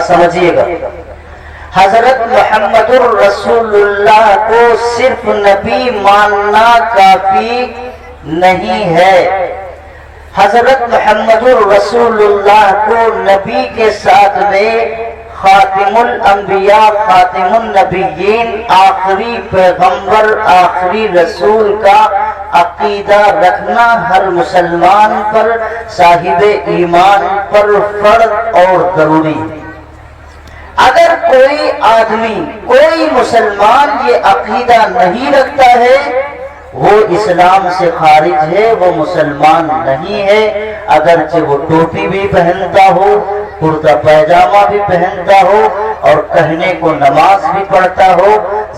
سمجھیے گا، حضرت محمد الرسول اللہ کو صرف نبی ماننا کافی نہیں ہے، حضرت محمد الرسول اللہ کو نبی کے ساتھ میں خاتم الانبیاء خاتم النبیین آخری پیغمبر آخری رسول کا عقیدہ رکھنا ہر مسلمان پر صاحب ایمان پر فرض اور ضروری ہے۔ اگر کوئی آدمی کوئی مسلمان یہ عقیدہ نہیں رکھتا ہے وہ اسلام سے خارج ہے، وہ مسلمان نہیں ہے، اگرچہ وہ ٹوپی بھی پہنتا ہو، کرتا پائجامہ بھی پہنتا ہو اور کہنے کو نماز بھی پڑھتا ہو،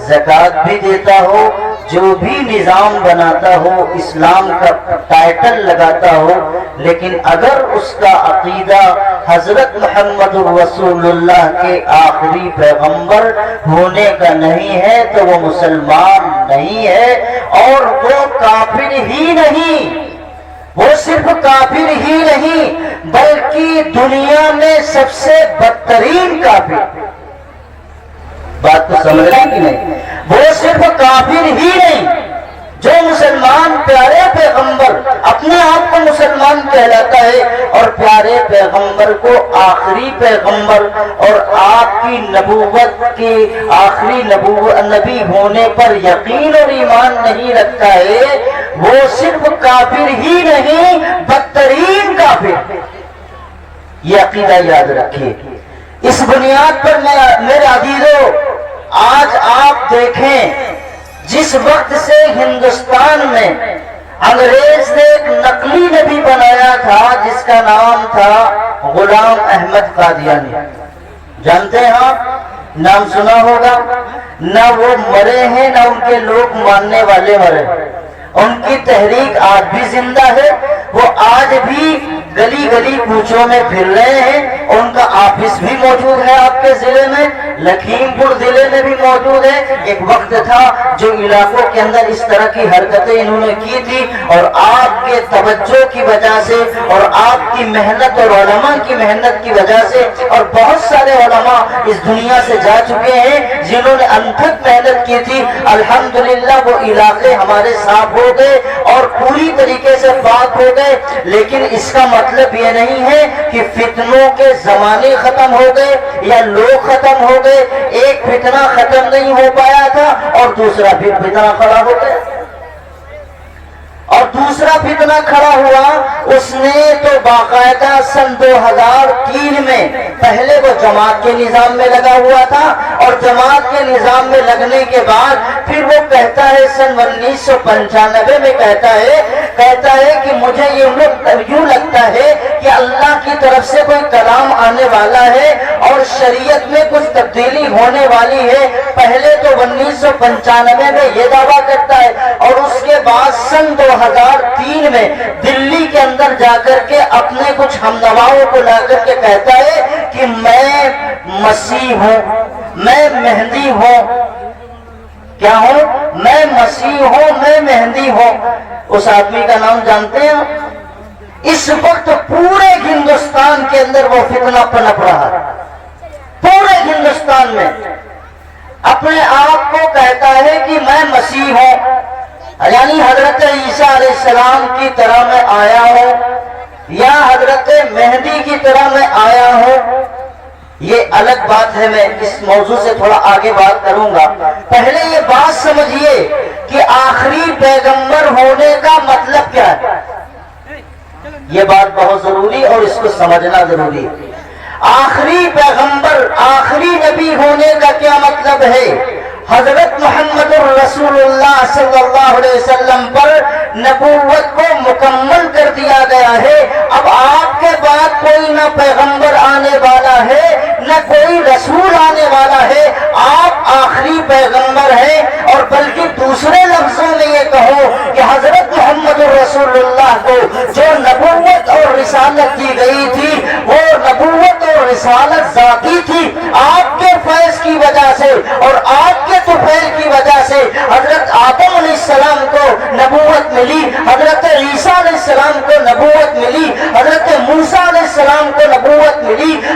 زکوٰۃ بھی دیتا ہو، جو بھی نظام بناتا ہو، اسلام کا ٹائٹل لگاتا ہو، لیکن اگر اس کا عقیدہ حضرت محمد رسول اللہ کے آخری پیغمبر ہونے کا نہیں ہے تو وہ مسلمان نہیں ہے، اور وہ کافر ہی نہیں، وہ صرف کافر ہی نہیں بلکہ دنیا میں سب سے بدترین کافر، بات تو سمجھ رہے کہ نہیں؟ وہ صرف کافر ہی نہیں، جو مسلمان پیارے پیغمبر اپنے آپ کو مسلمان کہلاتا ہے اور پیارے پیغمبر کو آخری پیغمبر اور آپ کی نبوت کے آخری نبی ہونے پر یقین اور ایمان نہیں رکھتا ہے، وہ صرف کافر ہی نہیں بدترین کافر۔ یہ عقیدہ یاد رکھیے۔ اس بنیاد پر میرے عزیزو، آج آپ دیکھیں جس وقت سے ہندوستان میں انگریز نے ایک نقلی نبی بنایا تھا جس کا نام تھا غلام احمد قادیانی، جانتے ہیں آپ؟ نام سنا ہوگا۔ نہ وہ مرے ہیں نہ ان کے لوگ ماننے والے مرے، ان کی تحریک آج بھی زندہ ہے، وہ آج بھی گلی گلی کوچوں میں پھر رہے ہیں، ان کا آفس بھی موجود ہے آپ کے ضلع میں، لکھیم پور ضلع میں بھی موجود ہے۔ ایک وقت تھا جو علاقوں کے اندر اس طرح کی حرکتیں انہوں نے کی تھی، اور آپ کے توجہ کی وجہ سے اور آپ کی محنت اور علماء کی محنت کی وجہ سے، اور بہت سارے علماء اس دنیا سے جا چکے ہیں جنہوں نے انتھک محنت کی تھی، الحمدللہ وہ علاقے ہمارے صاف ہو گئے اور پوری طریقے سے پاک ہو گئے۔ لیکن اس کا مطلب یہ نہیں ہے کہ فتنوں کے زمانے ختم ہو گئے یا لوگ ختم ہو گئے۔ ایک فتنہ ختم نہیں ہو پایا تھا اور دوسرا پھر فتنہ کھڑا ہو گیا، اور دوسرا فتنہ کھڑا ہوا، اس نے تو باقاعدہ سن 2003 میں پہلے وہ جماعت کے نظام میں لگا ہوا تھا، اور جماعت کے نظام میں لگنے کے بعد پھر وہ کہتا ہے سن 1995 میں کہتا ہے کہ مجھے یوں لگتا ہے کہ اللہ کی طرف سے کوئی کلام آنے والا ہے اور شریعت میں کچھ تبدیلی ہونے والی ہے۔ پہلے تو 1995 میں یہ دعویٰ کرتا ہے، اور اس کے بعد سن 2003 میں دلی کے اندر جا کر کے اپنے کچھ ہمنواؤں کو لا کر کے کہتا ہے کہ میں مسیح ہوں، میں مہدی ہوں۔ کیا ہوں؟ میں مسیح ہوں، میں مہدی ہوں۔ اس آدمی کا نام جانتے ہیں؟ اس وقت پورے ہندوستان کے اندر وہ فتنہ پنپ رہا ہے، پورے ہندوستان میں اپنے آپ کو کہتا ہے کہ میں مسیح ہوں، یعنی حضرت عیسیٰ علیہ السلام کی طرح میں آیا ہوں یا حضرت مہدی کی طرح میں آیا ہوں۔ یہ الگ بات ہے، میں اس موضوع سے تھوڑا آگے بات کروں گا۔ پہلے یہ بات سمجھیے کہ آخری پیغمبر ہونے کا مطلب کیا ہے، یہ بات بہت ضروری اور اس کو سمجھنا ضروری ہے۔ آخری پیغمبر آخری نبی ہونے کا کیا مطلب ہے؟ حضرت محمد الرسول اللہ صلی اللہ علیہ وسلم پر نبوت کو مکمل کر دیا گیا ہے۔ اب آپ کے بعد کوئی نہ پیغمبر آنے والا ہے نہ کوئی رسول آنے والا ہے، آپ آخری پیغمبر ہیں۔ اور بلکہ دوسرے لفظوں میں یہ کہو کہ حضرت محمد الرسول اللہ کو جو نبوت اور رسالت دی گئی تھی وہ نبوت اور رسالت ذاتی تھی، آپ کے فیض کی وجہ سے اور آپ کے طفیل کی وجہ سے حضرت آدم علیہ السلام کو نبوت ملی، حضرت عیسیٰ علیہ السلام کو نبوت ملی، حضرت موسیٰ علیہ السلام کو نبوت ملی،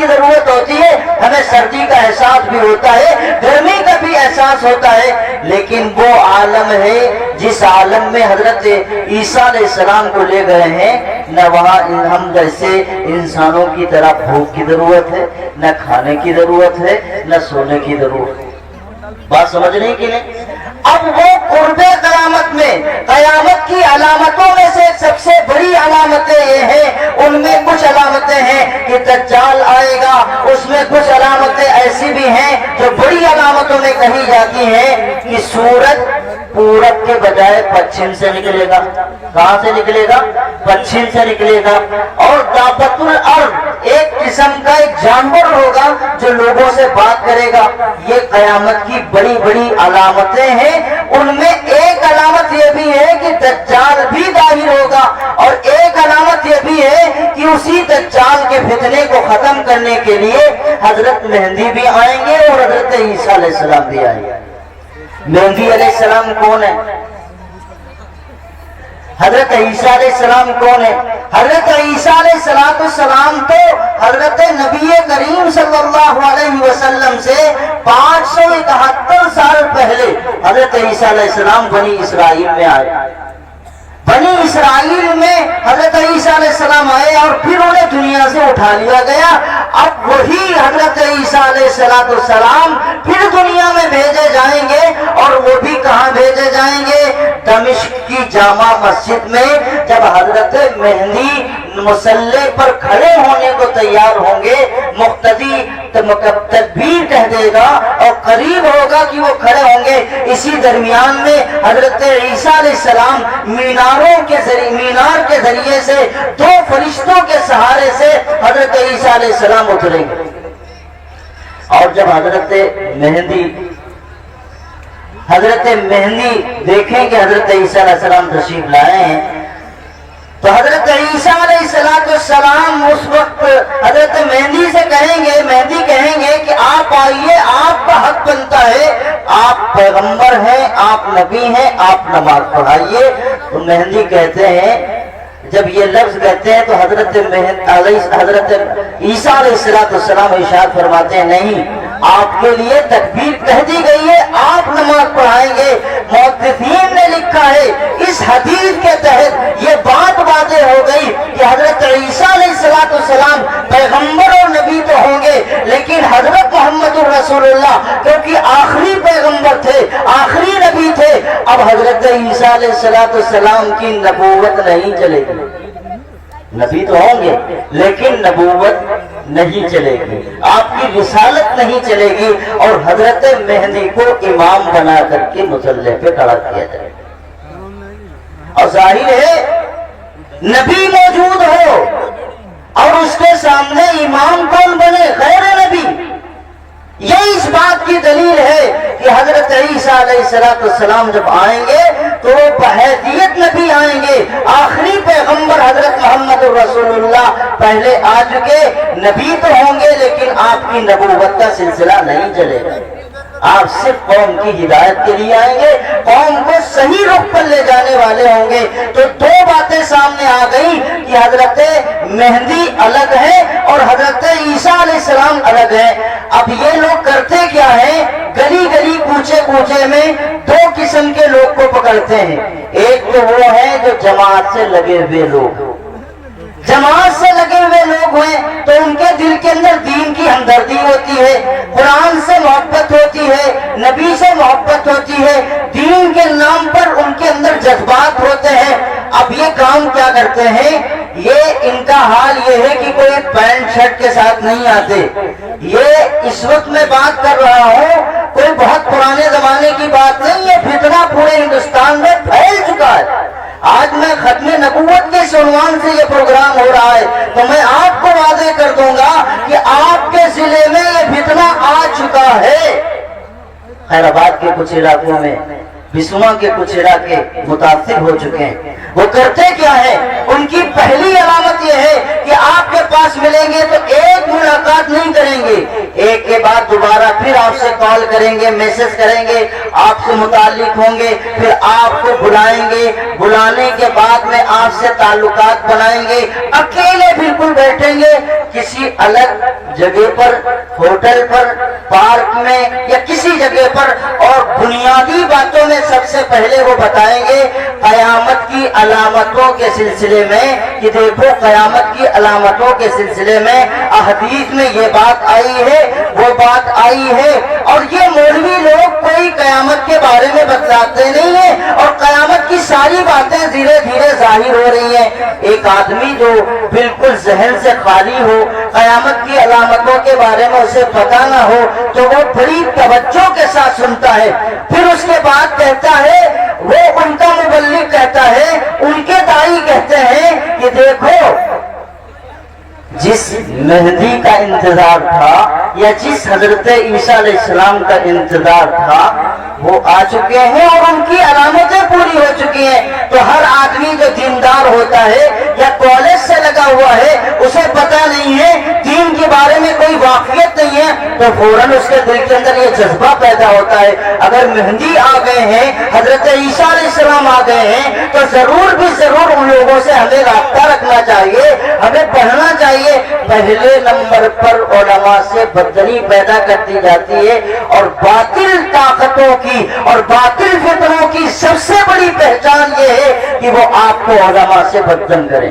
کی ضرورت ہوتی ہے, ہمیں سردی کا احساس بھی ہوتا ہے, گرمی کا بھی احساس ہوتا ہے, لیکن وہ عالم ہے جس عالم میں حضرت عیسیٰ علیہ السلام کو لے گئے ہیں, نہ وہاں ہم جیسے انسانوں کی طرح بھوک کی ضرورت ہے, نہ کھانے کی ضرورت ہے, نہ سونے کی ضرورت ہے. بات سمجھنے کی نہیں. اب وہ قرب قیامت میں, قیامت کی علامتوں میں سے سب سے بڑی علامتیں یہ ہیں, ان میں کچھ علامتیں ہیں کہ دجال آئے گا, اس میں کچھ علامتیں ایسی بھی ہیں جو بڑی علامتوں میں کہی جاتی ہیں کہ سورج پورب کے بجائے پچھم سے نکلے گا. کہاں سے نکلے گا؟ پچھم سے نکلے گا. اور دابت الارض ایک قسم کا ایک جانور ہوگا جو لوگوں سے بات کرے گا. یہ قیامت کی بڑی بڑی علامتیں ہیں. ان میں ایک علامت یہ بھی ہے کہ دجال بھی ظاہر ہوگا, اور ایک علامت یہ بھی ہے کہ اسی دجال کے فتنے کو ختم کرنے کے لیے حضرت مہدی بھی آئیں گے اور حضرت عیسیٰ علیہ السلام بھی آئیں گے. مہدی علیہ السلام کون ہے؟ حضرت عیسیٰ علیہ السلام کون ہے؟ حضرت عیسیٰ علیہ السلام تو حضرت نبی کریم صلی اللہ علیہ وسلم سے 571 سال پہلے حضرت عیسیٰ علیہ السلام بنی اسرائیل میں آئے. بنی اسرائیل میں حضرت عیسیٰ علیہ السلام آئے اور پھر انہیں دنیا سے اٹھا لیا گیا. اب وہی حضرت عیسیٰ علیہ السلام پھر دنیا میں بھیجے جائیں گے, اور وہ بھی کہاں بھیجے جائیں گے؟ دمشق کی جامع مسجد میں. جب حضرت مہدی مصلی پر کھڑے ہونے کو تیار ہوں گے, مقتدی تکبیر کہہ دے گا اور قریب ہوگا کہ وہ کھڑے ہوں گے, اسی درمیان میں حضرت عیسیٰ علیہ السلام مینار کے ذریعے سے 2 فرشتوں کے سہارے سے حضرت عیسیٰ علیہ السلام اتریں گے. اور جب حضرت مہدی دیکھیں کہ حضرت عیسیٰ علیہ السلام تشریف لائے ہیں, تو حضرت عیسیٰ علیہ السلام اس وقت حضرت مہدی سے مہدی کہیں گے کہ آپ آئیے, آپ کا حق بنتا ہے, آپ پیغمبر ہیں, آپ نبی ہیں, آپ نماز پڑھائیے. تو مہدی کہتے ہیں, جب یہ لفظ کہتے ہیں تو حضرت عیسیٰ علیہ السلام ارشاد فرماتے ہیں, نہیں, آپ کے لیے تکبیر کہہ دی گئی ہے, آپ نماز پڑھائیں گے. محدثین نے لکھا ہے اس حدیث کے تحت یہ بات واضح ہو گئی کہ حضرت عیسیٰ علیہ السلام پیغمبر اور نبی تو ہوں گے, لیکن حضرت محمد الرسول اللہ کیونکہ آخری پیغمبر تھے, آخری نبی تھے, اب حضرت عیسیٰ علیہ السلام کی نبوت نہیں چلے گی. نبی تو ہوں گے لیکن نبوت نہیں چلے گی, آپ کی رسالت نہیں چلے گی, اور حضرت مہدی کو امام بنا کر کے مصلی پہ کھڑا کیا جائے. اور ظاہر ہے نبی موجود ہو اور اس کے سامنے امام کون بنے؟ غیر نبی. یہ اس بات کی دلیل ہے کہ حضرت عیسیٰ علیہ السلام جب آئیں گے تو وہ بحیثیت نبی آئیں گے. آخری پیغمبر حضرت محمد الرسول اللہ پہلے آ چکے, نبی تو ہوں گے لیکن آپ کی نبوت کا سلسلہ نہیں چلے گا. آپ صرف قوم کی ہدایت کے لیے آئیں گے, قوم کو صحیح رخ پر لے جانے والے ہوں گے. تو 2 باتیں سامنے آ گئی کہ حضرت مہدی الگ ہے اور حضرت عیسیٰ علیہ السلام الگ ہے. اب یہ لوگ کرتے کیا ہیں؟ گلی گلی کوچے کوچے میں 2 قسم کے لوگ کو پکڑتے ہیں. ایک تو وہ ہیں جو جماعت سے لگے ہوئے لوگ, جماعت سے لگے ہوئے لوگ ہیں تو ان کے دل کے اندر دین کی ہمدردی ہوتی ہے, قرآن سے محبت ہوتی ہے, نبی سے محبت ہوتی ہے, دین کے نام پر ان کے اندر جذبات ہوتے ہیں. اب یہ کام کیا کرتے ہیں؟ یہ ان کا حال یہ ہے کہ کوئی پینٹ شرٹ کے ساتھ نہیں آتے. یہ اس وقت میں بات کر رہا ہوں, کوئی بہت پرانے زمانے کی بات نہیں, یہ فتنہ پورے ہندوستان میں پھیل چکا ہے. آج میں ختم نبوت کے عنوان سے یہ پروگرام ہو رہا ہے تو میں آپ کو واضح کر دوں گا کہ آپ کے ضلع میں یہ فتنہ آ چکا ہے. خیر آباد کے کچھ علاقوں میں, بسواں کے کچھ علاقے متاثر ہو چکے ہیں. وہ کرتے کیا ہے؟ ان کی پہلی علامت یہ ہے کہ آپ کے پاس ملیں گے تو ایک ملاقات نہیں کریں گے, ایک کے بعد دوبارہ پھر آپ سے کال کریں گے، میسج کریں گے، آپ سے متعلق ہوں گے، پھر آپ کو بلائیں گے، بلانے کے بعد میں آپ سے تعلقات بنائیں گے، اکیلے بالکل بیٹھیں گے کسی الگ جگہ پر، ہوٹل پر، پارک میں یا کسی جگہ پر، اور بنیادی باتوں میں سب سے پہلے وہ بتائیں گے قیامت کی علامتوں کے سلسلے میں کہ دیکھو قیامت کی علامتوں کے سلسلے میں احادیث میں یہ بات آئی ہے، وہ بات آئی ہے۔ اور یہ مولوی لوگ کوئی قیامت کے بارے میں بتلاتے نہیں ہیں، اور قیامت کی ساری باتیں دھیرے دھیرے ظاہر ہو رہی ہیں۔ ایک آدمی جو بالکل ذہن سے خالی ہو، قیامت کی علامتوں کے بارے میں اسے پتہ نہ ہو، تو وہ بڑی توجہ کے ساتھ سنتا ہے، پھر اس کے بعد کہتا ہے، وہ ان کا مبلغ کہتا ہے، ان کے داعی کہتے ہیں کہ دیکھو جس مہدی کا انتظار تھا یا جس حضرت عیسیٰ علیہ السلام کا انتظار تھا وہ آ چکے ہیں اور ان کی علامتیں پوری ہو چکی ہیں۔ تو ہر آدمی جو دیندار ہوتا ہے یا کالج سے لگا ہوا ہے، اسے پتہ نہیں ہے، دین کے بارے میں کوئی واقفیت نہیں ہے، تو فوراً اس کے دل کے اندر یہ جذبہ پیدا ہوتا ہے اگر مہدی آ گئے ہیں، حضرت عیسیٰ علیہ السلام آ گئے ہیں، تو ضرور بھی ضرور ان لوگوں سے ہمیں رابطہ رکھنا چاہیے، ہمیں پڑھنا چاہیے۔ پہلے نمبر پر علماء سے بدنی پیدا کرتی جاتی ہے، اور باطل طاقتوں کی اور باطل فتنوں کی سب سے بڑی پہچان یہ ہے کہ وہ آپ کو علماء سے بدن کریں۔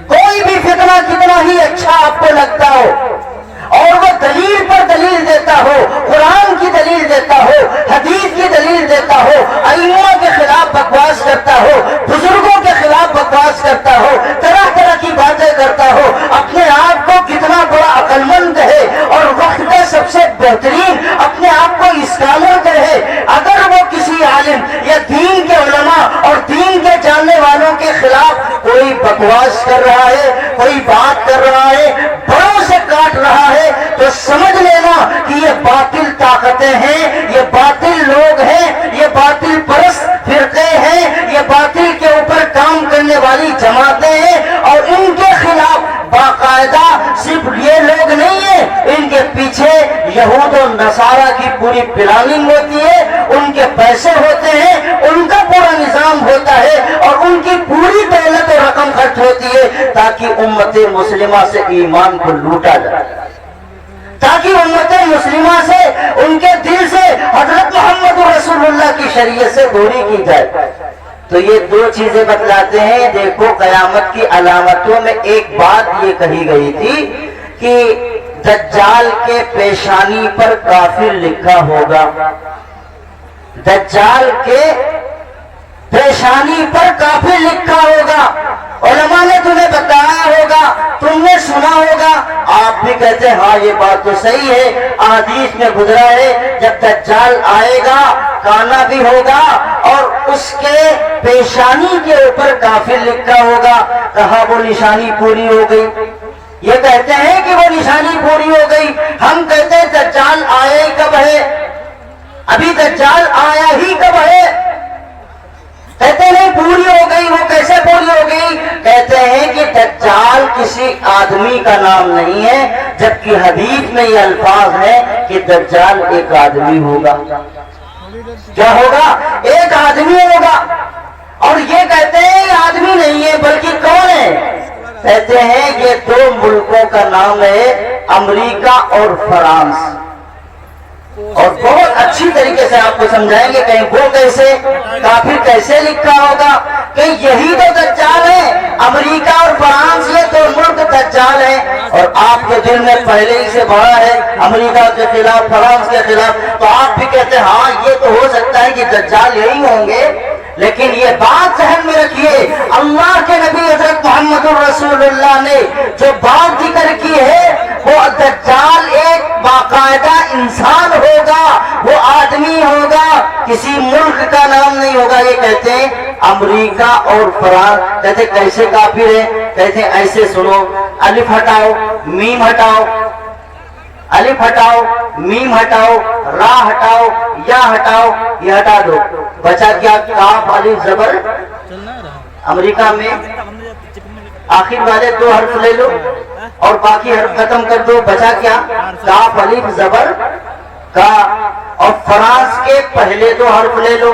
کوئی بھی فتنہ کتنا ہی اچھا آپ کو لگتا ہو اور وہ دلیل پر دلیل دیتا ہو، قرآن کی دلیل دیتا ہو، حدیث کی دلیل دیتا ہو، ائمہ کے خلاف بکواس کرتا ہو، بزرگوں کے خلاف بکواس کرتا ہو، طرح طرح کی باتیں کرتا ہو، اپنے آپ کو کتنا بڑا عقل مند ہے اور وقت کا سب سے بہترین اپنے آپ کو اسکالر کہے، اگر وہ کسی عالم یا دین کے علماء اور دین کے جاننے والوں کے خلاف کوئی بکواس کر رہا ہے، کوئی بات کر رہا ہے، بڑوں سے کاٹ رہا ہے، تو سمجھ لینا کہ یہ باطل طاقتیں ہیں، یہ باطل لوگ ہیں، یہ باطل پرست فرقے ہیں، یہ باطل کے اوپر کام کرنے والی جماعتیں ہیں، اور ان کے خلاف باقاعدہ صرف یہ لوگ نہیں ہیں، ان کے پیچھے یہود و نصارہ کی پوری پلاننگ ہوتی ہے، ان کے پیسے ہوتے ہیں، ان کا پورا نظام ہوتا ہے، اور ان کی پوری دولت و رقم خرچ ہوتی ہے تاکہ امت مسلمہ سے ایمان کو لوٹا جائے، تاکہ امت مسلمہ سے ان کے دل سے حضرت محمد رسول اللہ کی شریعت سے دوری کی جائے۔ تو یہ دو چیزیں بتلاتے ہیں۔ دیکھو قیامت کی علامتوں میں ایک بات یہ کہی گئی تھی کہ دجال کے پیشانی پر کافر لکھا ہوگا، دجال کے پیشانی پر کافر لکھا ہوگا۔ علماء نے تمہیں بتایا ہوگا، تم نے سنا ہوگا، آپ بھی کہتے ہیں ہاں یہ بات تو صحیح ہے، احادیث میں گزرا ہے جب دجال آئے گا کانا بھی ہوگا اور اس کے پیشانی کے اوپر کافر لکھا ہوگا۔ کہا وہ نشانی پوری ہو گئی؟ یہ کہتے ہیں کہ وہ نشانی پوری ہو گئی، ہم کہتے ہیں دجال آیا ہی کب ہے؟ ابھی دجال آیا ہی کب ہے؟ کہتے نہیں پوری ہو گئی۔ وہ کیسے پوری ہو گئی؟ کہتے ہیں کہ دجال کسی آدمی کا نام نہیں ہے، جبکہ حدیث میں یہ الفاظ ہے کہ دجال ایک آدمی ہوگا۔ کیا ہوگا؟ ایک آدمی ہوگا۔ اور یہ کہتے ہیں یہ آدمی نہیں ہے بلکہ کون ہے؟ کہتے ہیں یہ دو ملکوں کا نام ہے، امریکہ اور فرانس، اور بہت اچھی طریقے سے آپ کو سمجھائیں گے کہیں وہ کیسے کافر کیسے لکھا ہوگا کہ یہی تو دجال ہے، امریکہ اور فرانس یہ دو ملک دجال ہیں، اور آپ کے دل میں پہلے ہی سے بڑا ہے امریکہ کے خلاف فرانس کے خلاف، تو آپ بھی کہتے ہیں ہاں یہ تو ہو سکتا ہے کہ دجال یہی ہوں گے۔ لیکن یہ بات ذہن میں رکھیے، اللہ کے نبی حضرت محمد رسول اللہ نے جو بات ذکر کی ہے وہ دجال ایک باقاعدہ انسان ہوگا، وہ آدمی ہوگا، کسی ملک کا نام نہیں ہوگا۔ یہ کہتے ہیں امریکہ اور فرانس، کہتے کیسے کافر ہے؟ کہتے ہیں ایسے سنو، الف ہٹاؤ میم ہٹاؤ، الف ہٹاؤ میم ہٹاؤ، را ہٹاؤ یا ہٹاؤ، یہ ہٹا دو، بچا کیا؟ کاف الف زبر۔ امریکہ میں آخر والے 2 حرف لے لو اور باقی حرف ختم کر دو، بچا کیا؟ کاف الف زبر کا، اور فرانس کے پہلے 2 حرف لے لو،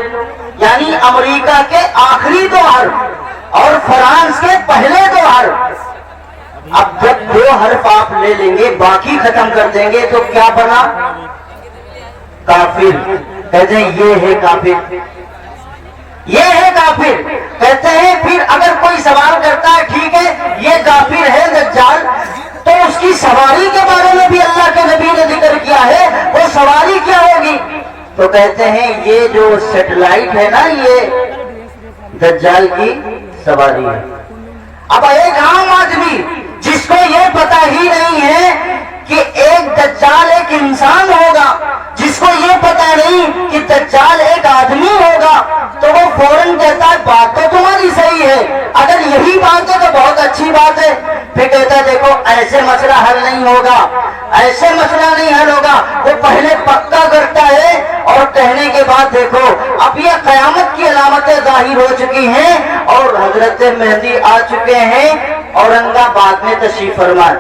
یعنی امریکہ کے آخری 2 حرف اور فرانس کے پہلے 2 حرف۔ اب جب 2 حرف آپ لے لیں گے باقی ختم کر دیں گے تو کیا بنا؟ کافر۔ کہتے ہیں یہ ہے کافر، یہ ہے کافر۔ کہتے ہیں پھر اگر کوئی سوال کرتا ہے ٹھیک ہے یہ کافر ہے دجال، تو اس کی سواری کے بارے میں بھی اللہ کے نبی نے ذکر کیا ہے، وہ سواری کیا ہوگی؟ تو کہتے ہیں یہ جو سیٹلائٹ ہے نا یہ دجال کی سواری ہے۔ اب ایک عام آدمی جس کو یہ پتا ہی نہیں ہے کہ ایک دجال ایک انسان ہوگا، جس کو یہ پتا نہیں کہ دجال ایک آدمی ہوگا، تو وہ فوراً کہتا ہے بات تو تمہاری صحیح ہے، اگر یہی بات ہے تو بہت اچھی بات ہے۔ پھر کہتا ہے دیکھو ایسے مسئلہ حل نہیں ہوگا، ایسے مسئلہ نہیں حل ہوگا۔ وہ پہلے پکا کرتا ہے اور کہنے کے بعد دیکھو اب یہ قیامت کی علامتیں ظاہر ہو چکی ہیں اور حضرت مہدی آ چکے ہیں، اورنگ آباد میں تشریف فرما۔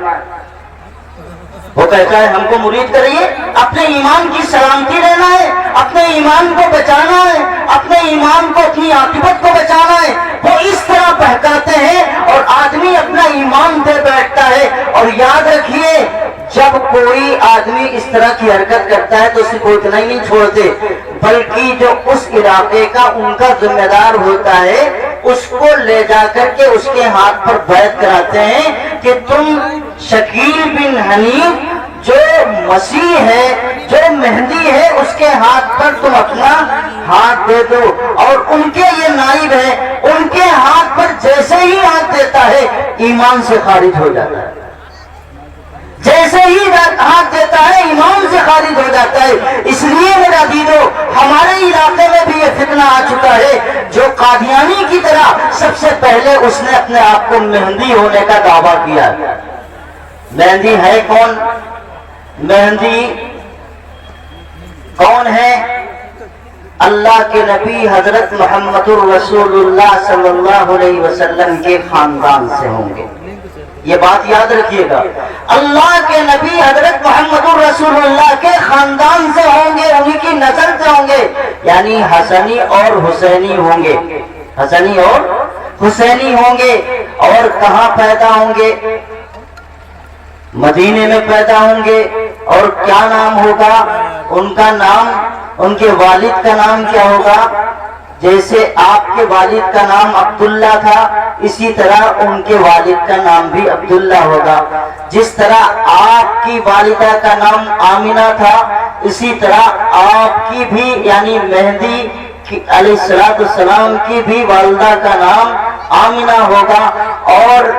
وہ کہتا ہے ہم کو مرید کریے، اپنے ایمان کی سلامتی لینا ہے، اپنے ایمان کو بچانا ہے، اپنے ایمان کو اپنی عاقبت کو بچانا ہے۔ وہ اس طرح بہکاتے ہیں اور آدمی اپنا ایمان دے بیٹھتا ہے۔ اور یاد رکھیے جب کوئی آدمی اس طرح کی حرکت کرتا ہے تو اسے کو اتنا ہی نہیں چھوڑتے، بلکہ جو اس علاقے کا ان کا ذمہ دار ہوتا ہے اس کو لے جا کر کے اس کے ہاتھ پر بیعت کراتے ہیں کہ تم شکیل بن حنیف جو مسیح ہے، جو مہدی ہے، اس کے ہاتھ پر تم اپنا ہاتھ دے دو، اور ان کے یہ نائب ہے، ان کے ہاتھ پر جیسے ہی ہاتھ دیتا ہے ایمان سے خارج ہو جاتا ہے، جیسے ہی ہاتھ دیتا ہے ایمان سے خارج ہو جاتا ہے۔ اس لیے میرا دیدو ہمارے علاقے میں بھی یہ فتنہ آ چکا ہے، جو قادیانی کی طرح سب سے پہلے اس نے اپنے آپ کو مہدی ہونے کا دعویٰ کیا۔ مہدی ہے کون؟ مہدی کون ہے؟ اللہ کے نبی حضرت محمد الرسول اللہ صلی اللہ علیہ وسلم کے خاندان سے ہوں گے، یہ بات یاد رکھیے گا۔ اللہ کے نبی حضرت محمد الرسول اللہ کے خاندان سے ہوں گے، انہی کی نسل سے ہوں گے، یعنی حسنی اور حسینی ہوں گے، حسنی اور حسینی ہوں گے۔ اور کہاں پیدا ہوں گے؟ مدینے میں پیدا ہوں گے۔ اور کیا نام ہوگا ان کا؟ نام ان کے والد کا نام کیا ہوگا؟ جیسے آپ کے والد کا نام عبداللہ تھا اسی طرح ان کے والد کا نام بھی عبداللہ ہوگا۔ جس طرح آپ کی والدہ کا نام آمنہ تھا اسی طرح آپ کی بھی یعنی مہدی علیہ السلام کی بھی والدہ کا نام آمنہ ہوگا۔ اور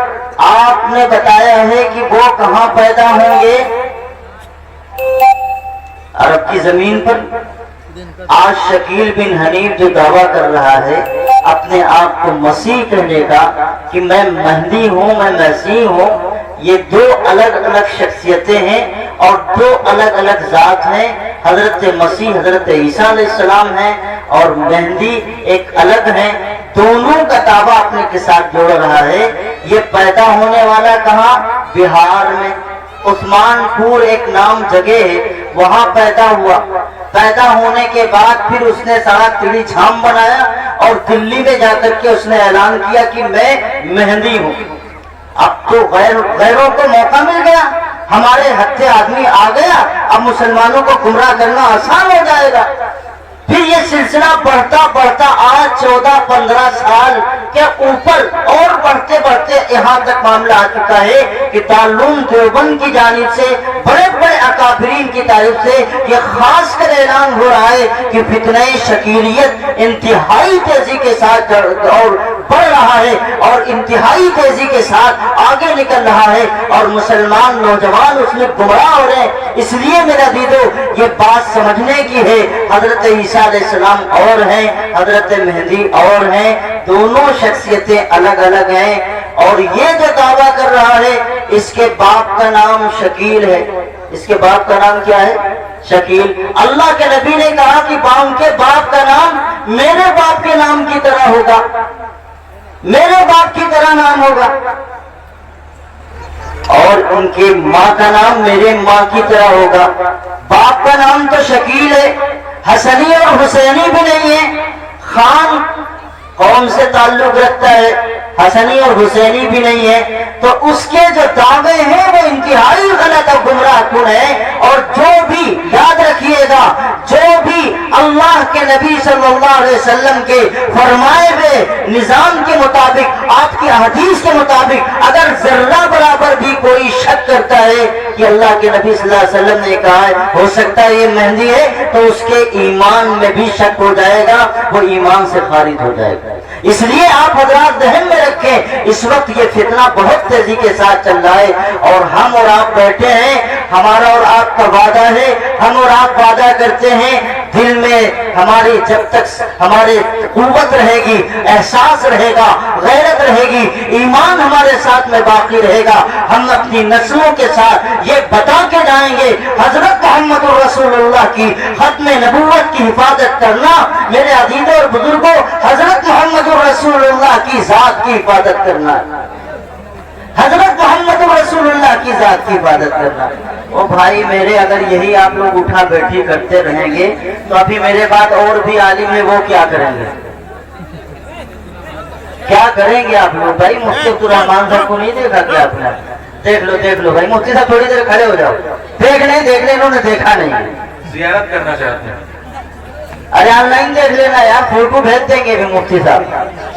آپ نے بتایا ہے کہ وہ کہاں پیدا ہوں گے؟ عرب کی زمین پر۔ آج شکیل بن حنیف جو دعویٰ کر رہا ہے اپنے آپ کو مسیح کہنے کا کہ میں مہدی ہوں، میں مسیح ہوں، یہ 2 الگ الگ شخصیتیں ہیں اور 2 الگ الگ ذات ہیں۔ حضرت مسیح حضرت عیسیٰ علیہ السلام ہیں اور مہدی ایک الگ ہیں، دونوں کا دعویٰ اپنے کے ساتھ جوڑ رہا ہے۔ یہ پیدا ہونے والا کہاں؟ بہار میں عثمان پور ایک نام جگہ ہے، وہاں پیدا ہوا۔ پیدا ہونے کے بعد پھر اس نے سارا تیڑی چھام بنایا اور دلی میں جا کر کے اس نے اعلان کیا کہ میں مہدی ہوں۔ اب تو غیروں کو موقع مل گیا، ہمارے ہتھے آدمی آ گیا، اب مسلمانوں کو گمراہ کرنا آسان ہو جائے گا۔ پھر یہ سلسلہ بڑھتا بڑھتا آج 14-15 سال کے اوپر اور بڑھتے بڑھتے یہاں تک معاملہ آ چکا ہے کہ دارالعلوم دیوبند کی جانب سے بڑے بڑے اکابرین کی طرف سے یہ خاص کر اعلان ہو رہا ہے کہ فتنہ شکیلیت انتہائی تیزی کے ساتھ اور بڑھ رہا ہے اور انتہائی تیزی کے ساتھ آگے نکل رہا ہے اور مسلمان نوجوان اس میں گمراہ ہو رہے ہیں۔ اس لیے میرا دیدو یہ بات سمجھنے کی ہے، حضرت عیسیٰ علیہ السلام اور ہیں، حضرت مہدی اور ہیں، دونوں شخصیتیں الگ الگ ہیں۔ اور یہ جو دعویٰ کر رہا ہے اس کے باپ کا نام شکیل ہے۔ اس کے باپ کا نام کیا ہے؟ شکیل۔ اللہ کے نبی نے کہا کہ ان کے باپ کا نام میرے باپ کے نام کی طرح ہوگا، میرے باپ کی طرح نام ہوگا۔ ان کی ماں کا نام میرے ماں کی طرح ہوگا، باپ کا نام تو شکیل ہے، حسنی اور حسینی بھی نہیں ہے، خان قوم سے تعلق رکھتا ہے، حسنی اور حسینی بھی نہیں ہے، تو اس کے جو دعوے ہیں وہ انتہائی غلط اور گمراہ کن ہے۔ اور جو بھی یاد رکھیے گا، جو بھی اللہ کے نبی صلی اللہ علیہ وسلم کے فرمائے ہوئے نظام کے مطابق، آپ کی حدیث کے مطابق اگر ذرہ برابر بھی کوئی شک کرتا ہے کہ اللہ کے نبی صلی اللہ علیہ وسلم نے کہا ہے ہو سکتا ہے یہ مہدی ہے، تو اس کے ایمان میں بھی شک ہو جائے گا، وہ ایمان سے خارج ہو جائے گا۔ اس لیے آپ حضرات ذہن میں رکھیں، اس وقت یہ فتنہ بہت تیزی کے ساتھ چل رہا ہے، اور ہم اور آپ بیٹھے ہیں، ہمارا اور آپ کا وعدہ ہے، ہم اور آپ وعدہ کرتے ہیں، دل میں ہماری جب تک ہمارے قوت رہے گی، احساس رہے گا، غیرت رہے گی، ایمان ہمارے ساتھ میں باقی رہے گا، ہم اپنی نسلوں کے ساتھ یہ بتا کے جائیں گے حضرت محمد رسول اللہ کی ختم نبوت کی حفاظت کرنا، میرے عزیزوں اور بزرگوں، حضرت محمد رسول اللہ کی ذات کی حفاظت کرنا، حضرت محمد رسول اللہ کی ذات کی حفاظت کرنا۔ او بھائی میرے، اگر یہی آپ لوگ اٹھا بیٹھی کرتے رہیں گے تو ابھی میرے بعد اور بھی عالم ہے، وہ کیا کریں گے؟ کیا کریں گے آپ لوگ؟ بھائی مفتی عبدالرحمان صاحب کو نہیں دیکھا کیا آپ نے؟ دیکھ لو بھائی، مفتی صاحب تھوڑی دیر کھڑے ہو جاؤ، دیکھ لیں انہوں نے دیکھا نہیں، زیارت کرنا چاہتے ہیں۔ ارے آن لائن دیکھ لینا یار، فوٹو بھیج دیں گے مفتی صاحب۔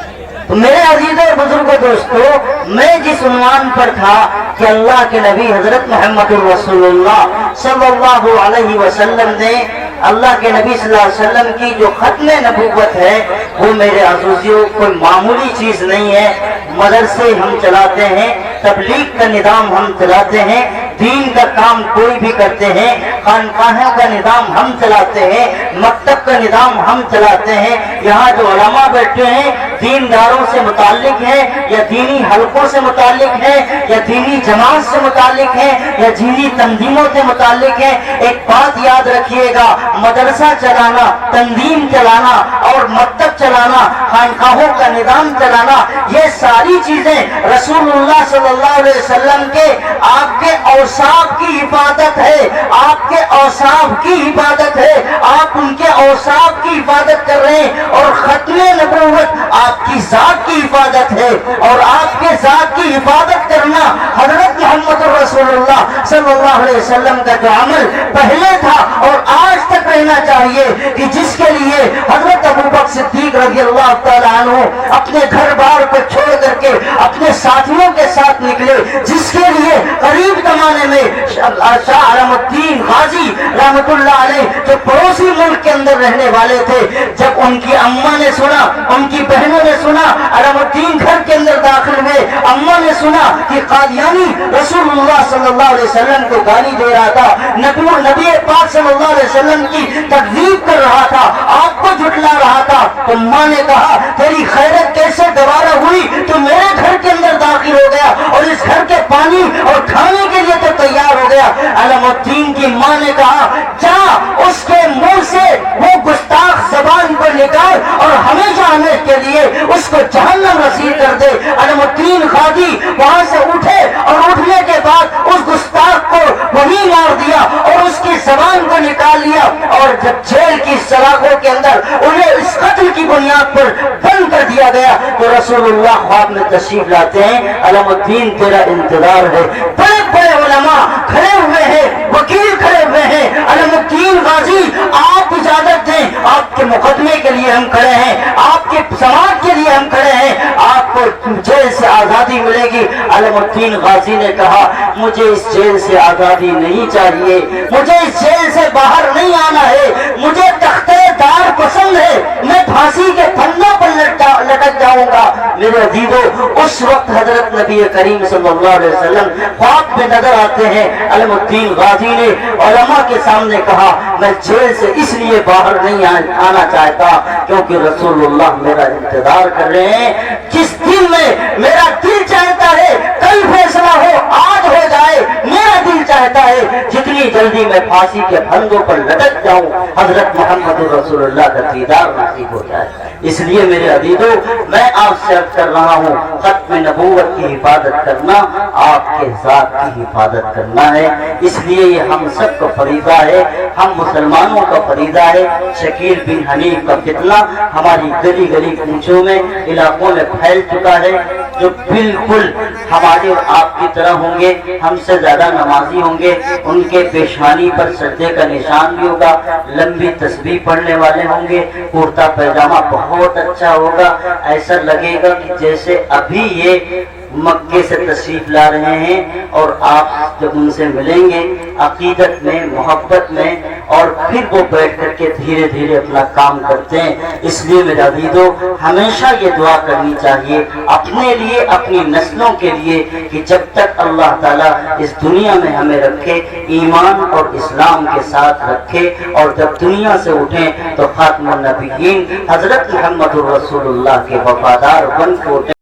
تو میرے عزیزوں اور بزرگوں دوستو، میں جس عنوان پر تھا کہ اللہ کے نبی حضرت محمد الرسول اللہ صلی اللہ علیہ وسلم نے، اللہ کے نبی صلی اللہ علیہ وسلم کی جو ختم نبوت ہے وہ میرے عزیزوں کوئی معمولی چیز نہیں ہے۔ مدرسے ہم چلاتے ہیں، تبلیغ کا نظام ہم چلاتے ہیں، دین کا کام کوئی بھی کرتے ہیں، خانقاہوں کا نظام ہم چلاتے ہیں، مکتب کا نظام ہم چلاتے ہیں، یہاں جو علماء بیٹھے ہیں دینداروں سے متعلق ہیں یا دینی حلقوں سے متعلق ہیں یا دینی جماعت سے متعلق ہیں یا دینی تنظیموں سے متعلق ہیں۔ ایک بات یاد رکھیے گا، مدرسہ چلانا، تنظیم چلانا اور مکتب چلانا، خانقاہوں کا نظام چلانا، یہ ساری چیزیں رسول اللہ صلی اللہ علیہ وسلم کے آپ کے اوصاف کی حفاظت ہے، آپ کے اوصاف کی حفاظت ہے، آپ ان کے اوصاف کی حفاظت کر رہے ہیں، اور ختم نبوت آپ کی ذات کی حفاظت ہے، اور آپ کے ذات کی حفاظت کرنا حضرت محمد رسول اللہ صلی اللہ علیہ وسلم کا جو عمل پہلے تھا اور آج تک رہنا چاہیے، کہ جس کے لیے حضرت ابوبکر صدیق رضی اللہ تعالیٰ عنہ اپنے گھر بار کو چھوڑ کر کے اپنے ساتھیوں کے ساتھ نکلے، جس کے لیے قریب زمانے میں شاہ علم الدین غازی رحمت اللہ علیہ جو پڑوسی ملک کے اندر رہنے والے تھے، جب ان کی اماں نے سنا، ان کی بہنوں نے سنا، علم الدین گھر کے اندر داخل ہوئے، اماں نے سنا کہ قادیانی رسول اللہ صلی اللہ علیہ وسلم کو گالی دے رہا تھا، نبی پاک صلی اللہ علیہ وسلم کی تکذیب کر رہا تھا، آپ کو جھٹلا رہا تھا، تو ماں نے کہا تیری خیرت کیسے دوبارہ ہوئی، تو میرے گھر کے اندر داخل ہو گیا اور اس گھر کے پانی اور کھانے کے لیے تو تیار ہو گیا۔ علم الدین کی ماں نے کہا جا اس کے منہ سے وہ گستاخ زبان کو نکال اور ہمیشہ ہمیشہ کے لیے اس کو جہنم رسید کر دے۔ علم الدین غازی وہاں سے اٹھے اور اٹھنے کے بعد اس گستاخ کو وہیں مار دیا اور اس کی زبان کو نکال لیا، اور جب جیل کی سلاخوں کے اندر انہیں اس قتل کی بنیاد پر بند کر دیا گیا، تو رسول اللہ خواب میں تشریف لاتے ہیں، علم الدین تیرا انتظار ہے، بڑے بڑے علماء کھڑے ہوئے ہیں، وکیل کھڑے ہوئے ہیں، علم الدین غازی آپ اجازت دیں، آپ کے مقدمے کے لیے ہم کھڑے ہیں، آپ کے سماعت کے لیے ہم کھڑے ہیں، آپ کو جیل سے آزادی ملے گی۔ علم الدین غازی نے کہا مجھے اس جیل سے آزادی نہیں چاہیے، مجھے اس جیل سے باہر نہیں آنا ہے، مجھے تختہ دار پسند ہے، میں پھانسی کے پھندوں پر لٹک جاؤں گا۔ میرے عزیزو، اس وقت حضرت نبی کریم صلی اللہ علیہ وسلم خواب میں نظر آتے ہیں، علم الدین غازی نے علماء کے سامنے کہا میں جیل سے اس لیے باہر نہیں آنا چاہتا کیونکہ رسول اللہ میرا انتظار کر رہے ہیں، جس دن میں میرا دل چاہتا ہے کل فیصلہ ہو، آج ہو جائے، میرا دل چاہتا ہے جتنی جلدی جلدی میں پھانسی کے پھندوں پر لٹک جاؤں، حضرت محمد رسول اللہ کا دیدار نصیب ہو جائے۔ اس لیے میرے عزیزو، میں آپ سے عرض کر رہا ہوں، ختم نبوت کی حفاظت کرنا آپ کے ذات کی حفاظت کرنا ہے۔ اس لیے یہ ہم سب کا فریضہ ہے، ہم مسلمانوں کا فریضہ ہے۔ شکیل بن حنیف کا فتنہ ہماری گلی گلی کوچوں میں، علاقوں میں پھیل چکا ہے، جو بالکل ہمارے اور آپ کی طرح ہوں گے، ہم سے زیادہ نمازی ہوں گے، ان کے پیشانی پر سجدے کا نشان بھی ہوگا، لمبی تسبیح پڑھنے والے ہوں گے، کرتا پیجامہ بہت اچھا ہوگا، ایسا لگے گا کہ جیسے ابھی یہ مکے سے تشریف لا رہے ہیں، اور آپ جب ان سے ملیں گے عقیدت میں، محبت میں، اور پھر وہ بیٹھ کر کے دھیرے دھیرے اپنا کام کرتے ہیں۔ اس لیے میرا عزیزو، ہمیشہ یہ دعا کرنی چاہیے اپنے لیے، اپنی نسلوں کے لیے، کہ جب تک اللہ تعالیٰ اس دنیا میں ہمیں رکھے، ایمان اور اسلام کے ساتھ رکھے، اور جب دنیا سے اٹھیں تو خاتم النبیین حضرت محمد رسول اللہ کے وفادار بن کے اٹھیں۔